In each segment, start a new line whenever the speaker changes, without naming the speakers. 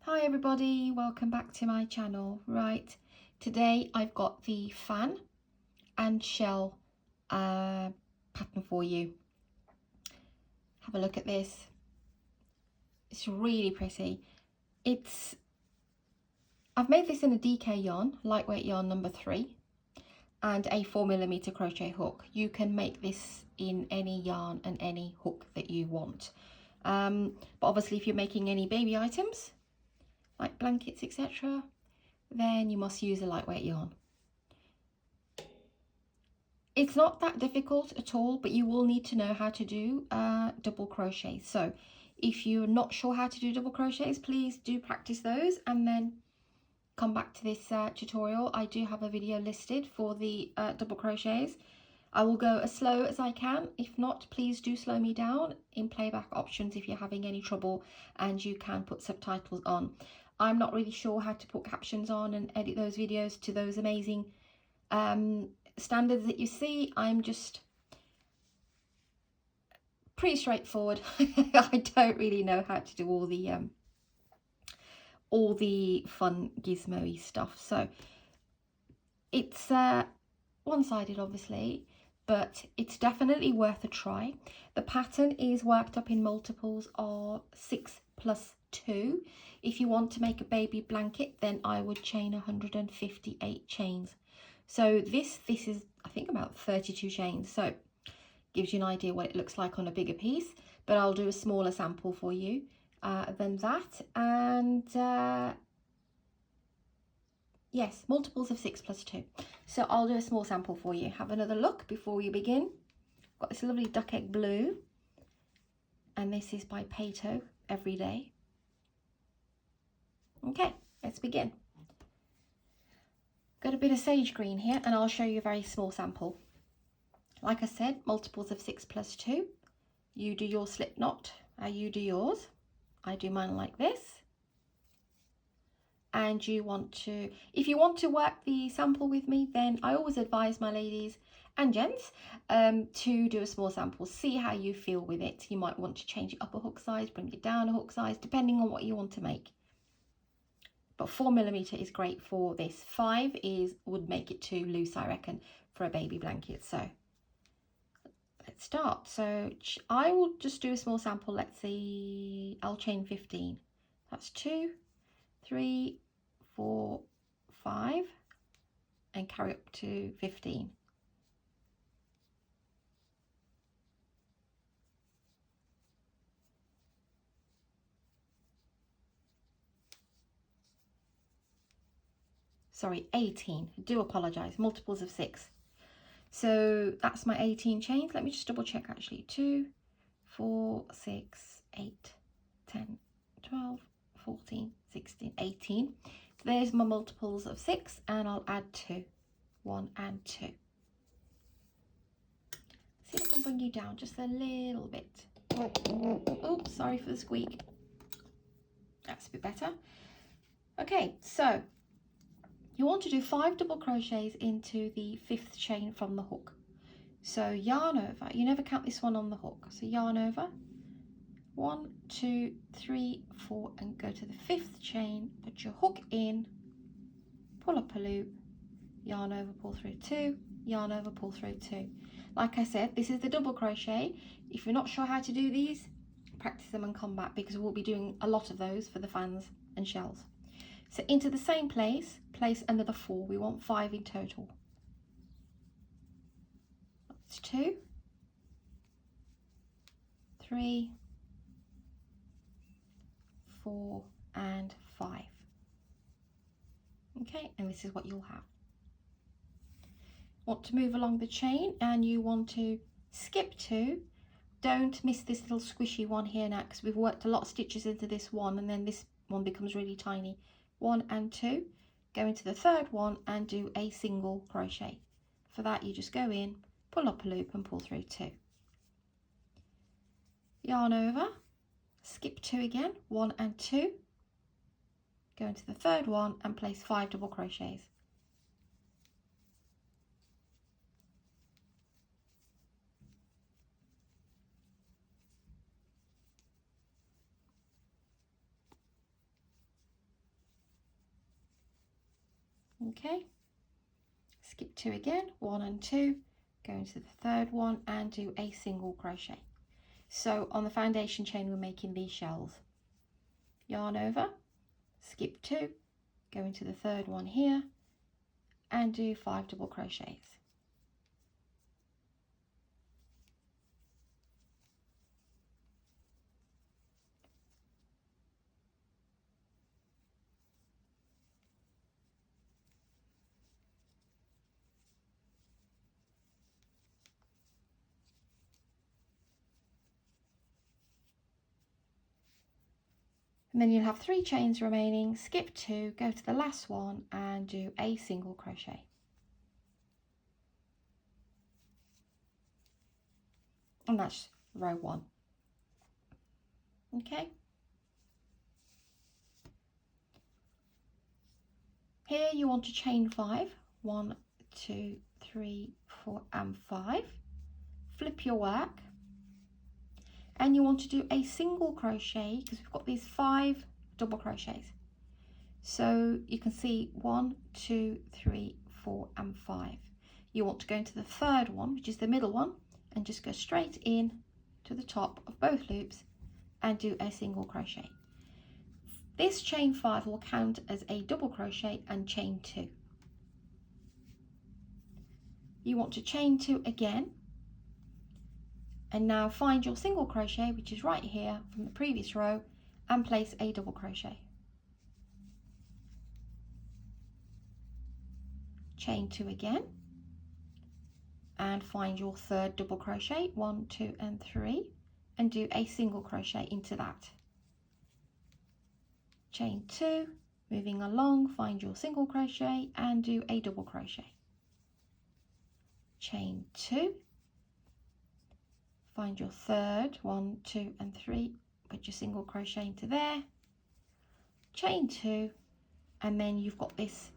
Hi everybody, welcome back to my channel. Right, today I've got the fan and shell pattern for you. Have a look at this. It's really pretty. I've made this in a DK yarn, lightweight yarn number 3, and a 4mm crochet hook. You can make this in any yarn and any hook that you want. But obviously if you're making any baby items, like blankets, etc., then you must use a lightweight yarn. It's not that difficult at all, but you will need to know how to do double crochets. So if you're not sure how to do double crochets, please do practice those and then come back to this tutorial. I do have a video listed for the double crochets. I will go as slow as I can. If not, please do slow me down in playback options if you're having any trouble, and you can put subtitles on. I'm not really sure how to put captions on and edit those videos to those amazing standards that you see. I'm just pretty straightforward. I don't really know how to do all the fun gizmo-y stuff. So it's one-sided obviously, but it's definitely worth a try. The pattern is worked up in multiples of 6+2. If you want to make a baby blanket, then I would chain 158 chains. So this is, I think, about 32 chains. So gives you an idea what it looks like on a bigger piece, but I'll do a smaller sample for you than that. And yes, multiples of 6+2. So I'll do a small sample for you. Have another look before we begin. Got this lovely duck egg blue, and this is by Pato Everyday. Okay, let's begin. Got a bit of sage green here, and I'll show you a very small sample. Like I said, multiples of 6+2. You do your slip knot, you do yours. I do mine like this. And you want to, if you want to work the sample with me, then I always advise my ladies and gents to do a small sample. See how you feel with it. You might want to change it up a hook size, bring it down a hook size, depending on what you want to make. But 4mm is great for this. 5 would make it too loose, I reckon, for a baby blanket. So let's start. So I will just do a small sample. Let's see, I'll chain 15. That's 2, 3, 4, 5, and carry up to 15. Sorry, 18. I do apologize. Multiples of 6. So that's my 18 chains. Let me just double check actually. 2, 4, 6, 8, 10, 12, 14, 16, 18. There's my multiples of 6, and I'll add 2. 1 and 2. See if I can bring you down just a little bit. Oh, sorry for the squeak. That's a bit better. Okay, so you want to do 5 double crochets into the 5th chain from the hook. So yarn over, you never count this one on the hook. So yarn over, 1, 2, 3, 4, and go to the 5th chain, put your hook in, pull up a loop, yarn over, pull through 2, yarn over, pull through 2. Like I said, this is the double crochet. If you're not sure how to do these, practice them and come back, because we'll be doing a lot of those for the fans and shells. So into the same place, place another 4. We want 5 in total. That's 2, 3, 4, and 5. Okay, and this is what you'll have. Want to move along the chain, and you want to skip 2. Don't miss this little squishy one here now, because we've worked a lot of stitches into this one, and then this one becomes really tiny. 1 and 2, go into the 3rd one and do a single crochet. For that, you just go in, pull up a loop and pull through 2. Yarn over, skip 2 again, 1 and 2, go into the 3rd one and place 5 double crochets. Okay, skip 2 again, 1 and 2, go into the third one and do a single crochet. So on the foundation chain we're making these shells. Yarn over, skip 2, go into the third one here and do 5 double crochets. And then you'll have 3 chains remaining, skip 2, go to the last one and do a single crochet. And that's row 1. Okay. Here you want to chain 5, 1, 2, 3, 4 and 5. Flip your work. And you want to do a single crochet because we've got these 5 double crochets. So you can see 1, 2, 3, 4 and 5. You want to go into the third one, which is the middle one, and just go straight in to the top of both loops and do a single crochet. This chain 5 will count as a double crochet and chain 2. You want to chain 2 again. And now find your single crochet, which is right here from the previous row, and place a double crochet. Chain 2 again, and find your third double crochet, 1, 2 and 3, and do a single crochet into that. Chain 2, moving along, find your single crochet and do a double crochet. Chain 2, find your third, 1, 2 and 3, put your single crochet into there, chain 2, and then you've got this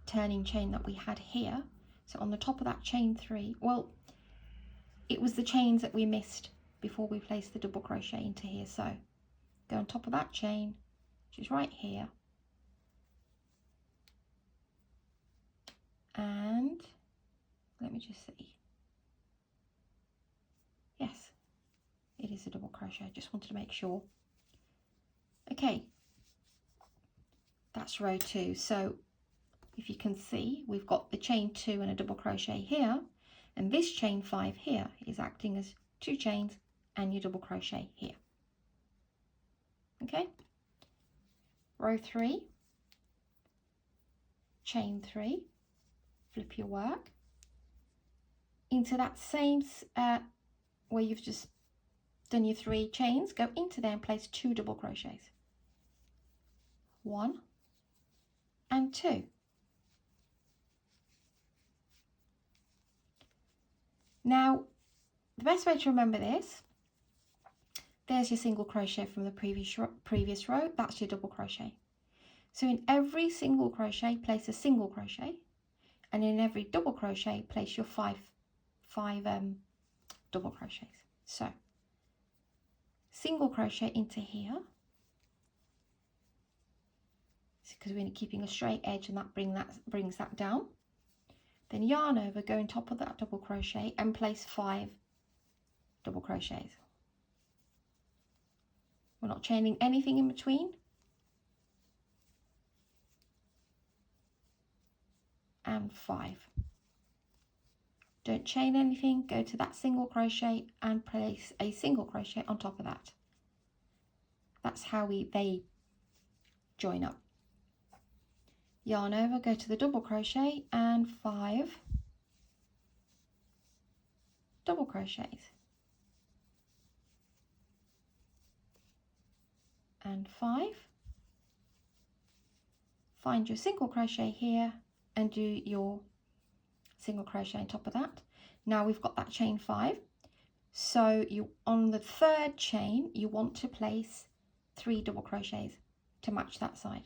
turning chain that we had here. So on the top of that chain 3, well, it was the chains that we missed before we placed the double crochet into here. So go on top of that chain, which is right here, and let me just see. Yes, it is a double crochet. I just wanted to make sure. Okay, that's row 2. So if you can see, we've got the chain 2 and a double crochet here, and this chain 5 here is acting as 2 chains and your double crochet here. Okay, row 3, chain 3, flip your work into that same where you've just done your 3 chains, go into there and place 2 double crochets, 1 and 2. Now the best way to remember this, there's your single crochet from the previous row, that's your double crochet. So in every single crochet place a single crochet, and in every double crochet place your 5 double crochets. So single crochet into here, because we're keeping a straight edge, and that brings that down. Then yarn over, go on top of that double crochet and place 5 double crochets. We're not chaining anything in between. And 5. Don't chain anything, go to that single crochet and place a single crochet on top of that. That's how they join up. Yarn over, go to the double crochet and 5 double crochets. And 5. Find your single crochet here and do your single crochet on top of that. Now we've got that chain 5. So you, on the third chain, you want to place 3 double crochets to match that side.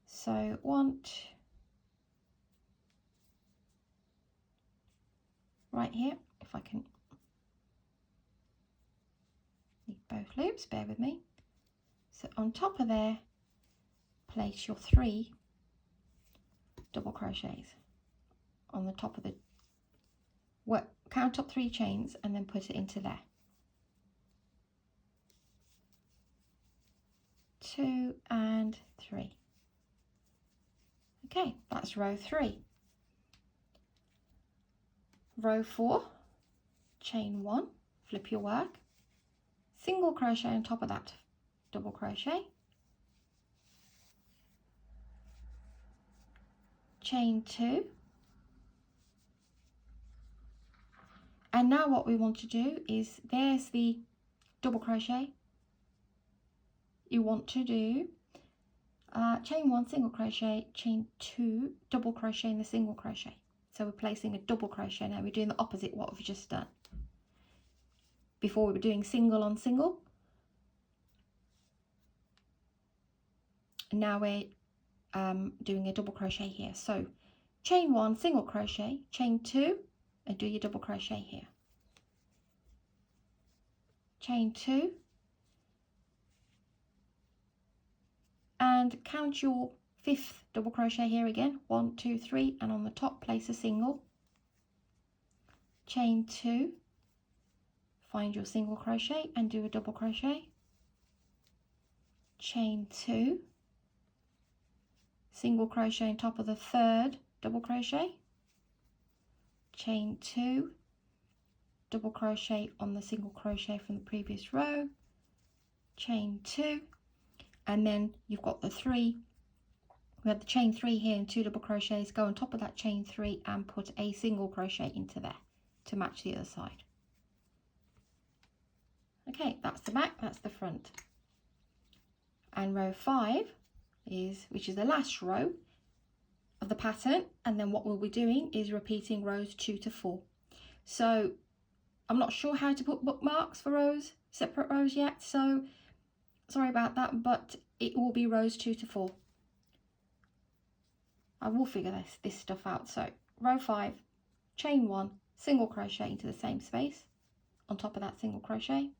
So right here, if I can need both loops, bear with me. So on top of there, place your 3 double crochets on the top of the count up 3 chains and then put it into there. 2 and 3. Okay, that's row 3. Row 4, chain 1, flip your work, single crochet on top of that, double crochet, chain 2, and now what we want to do is, there's the double crochet. You want to do chain 1, single crochet, chain 2, double crochet in the single crochet. So we're placing a double crochet now. We're doing the opposite what we've just done. Before we were doing single on single. And now we're doing a double crochet here. So chain 1, single crochet, chain 2, and do your double crochet here. Chain 2, and count your 5th double crochet here again, 1, 2, 3, and on the top place a single, chain 2, find your single crochet and do a double crochet, chain 2, single crochet on top of the 3rd double crochet, chain 2, double crochet on the single crochet from the previous row, chain 2, and then you've got the 3. We have the chain 3 here and 2 double crochets. Go on top of that chain 3 and put a single crochet into there to match the other side. Okay, that's the back, that's the front. And row 5 is, which is the last row of the pattern, and then what we'll be doing is repeating rows 2 to 4. So I'm not sure how to put bookmarks for rows, separate rows yet, so sorry about that, but it will be rows 2 to 4. I will figure this stuff out. So row 5, chain 1, single crochet into the same space on top of that single crochet,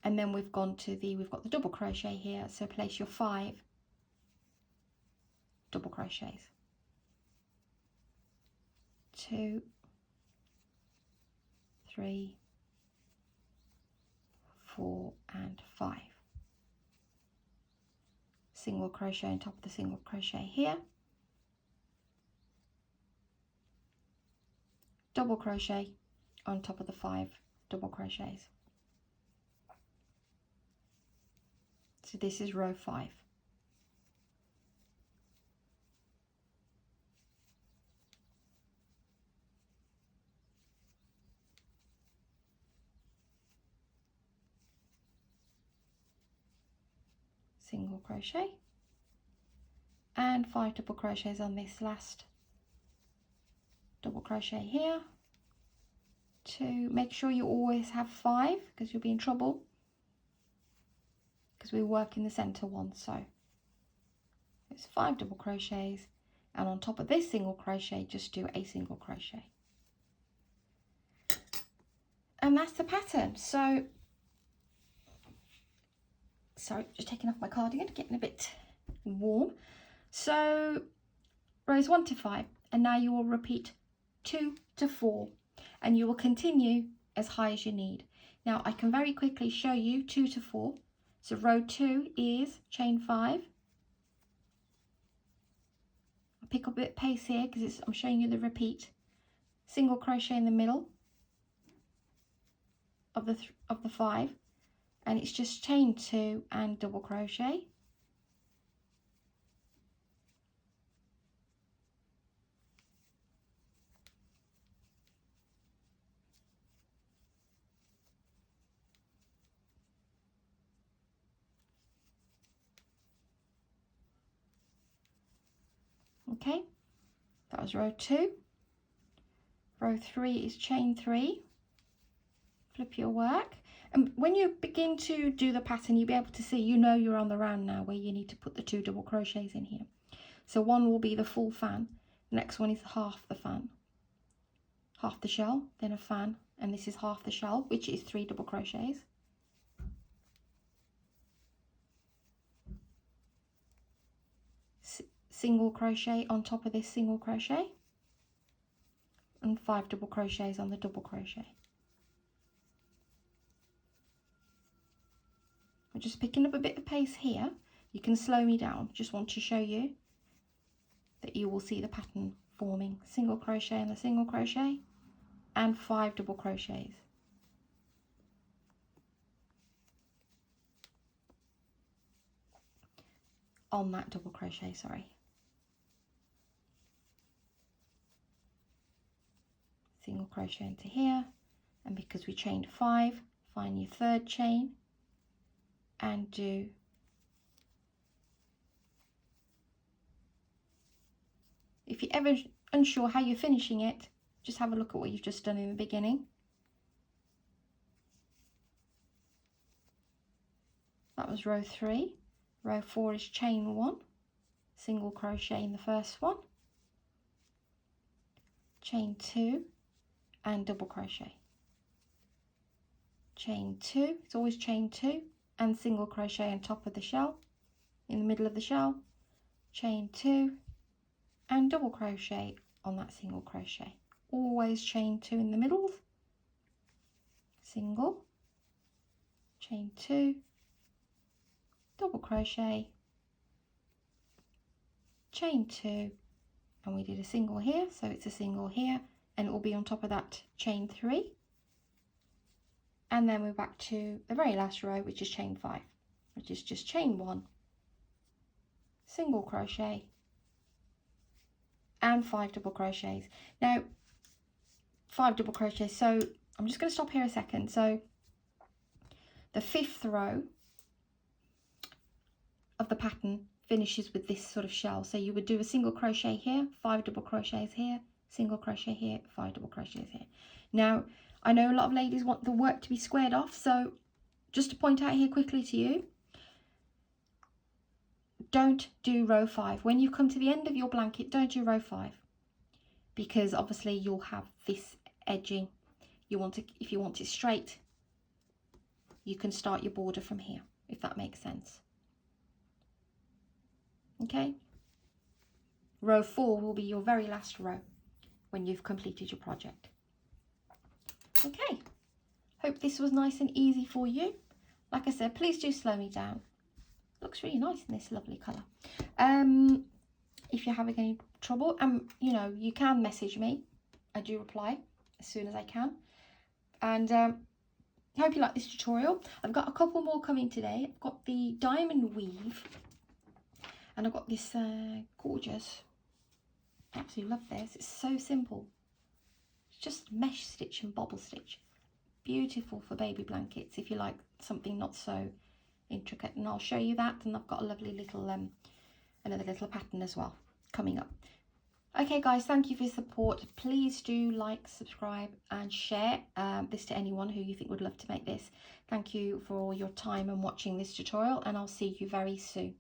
and then we've got the double crochet here, so place your 5 double crochets, 2, 3, 4 and 5, single crochet on top of the single crochet here, double crochet on top of the 5 double crochets. So this is row 5. Single crochet and 5 double crochets on this last double crochet here. 2, make sure you always have 5 because you'll be in trouble, because we work in the center one. So it's 5 double crochets, and on top of this single crochet just do a single crochet, and that's the pattern. So sorry, just taking off my cardigan, getting a bit warm. So rows 1 to 5, and now you will repeat 2 to 4, and you will continue as high as you need. Now I can very quickly show you 2 to 4. So row 2 is chain 5. I'll pick up a bit of pace here because I'm showing you the repeat. Single crochet in the middle of the 5, and it's just chain 2 and double crochet. Okay, that was row 2. Row 3 is chain 3, flip your work, and when you begin to do the pattern, you'll be able to see, you're on the round now where you need to put the 2 double crochets in here. So one will be the full fan, the next one is half the fan, half the shell, then a fan, and this is half the shell, which is 3 double crochets. single crochet on top of this single crochet, and 5 double crochets on the double crochet. I'm just picking up a bit of pace here. You can slow me down. Just want to show you that you will see the pattern forming. Single crochet and the single crochet, and 5 double crochets. On that double crochet, sorry. Single crochet into here, and because we chained 5, find your third chain and do if you're ever unsure how you're finishing it, just have a look at what you've just done in the beginning. That was row 3. Row 4 is chain 1, single crochet in the first one, chain 2 and double crochet. Chain 2, it's always chain 2 and single crochet on top of the shell, in the middle of the shell, chain 2 and double crochet on that single crochet. Always chain 2 in the middle, single, chain 2, double crochet, chain 2, and we did a single here, so it's a single here, and it will be on top of that chain 3, and then we're back to the very last row, which is chain 5, which is just chain 1, single crochet and 5 double crochets. Now 5 double crochets, so I'm just going to stop here a second. So the 5th row of the pattern finishes with this sort of shell, so you would do a single crochet here, 5 double crochets here, single crochet here, 5 double crochets here. Now I know a lot of ladies want the work to be squared off, so just to point out here quickly to you, don't do row 5. When you come to the end of your blanket, don't do row 5, because obviously you'll have this edging. You want to, if you want it straight, you can start your border from here, if that makes sense. Okay, row 4 will be your very last row when you've completed your project. Okay, hope this was nice and easy for you. Like I said, please do slow me down. Looks really nice in this lovely colour. If you're having any trouble, you know, you can message me. I do reply as soon as I can. And I hope you like this tutorial. I've got a couple more coming today. I've got the diamond weave, and I've got this gorgeous, I absolutely love this. It's so simple. It's just mesh stitch and bobble stitch. Beautiful for baby blankets if you like something not so intricate, and I'll show you that. And I've got a lovely little another little pattern as well coming up. Okay guys, thank you for your support. Please do like, subscribe and share this to anyone who you think would love to make this. Thank you for your time and watching this tutorial, and I'll see you very soon.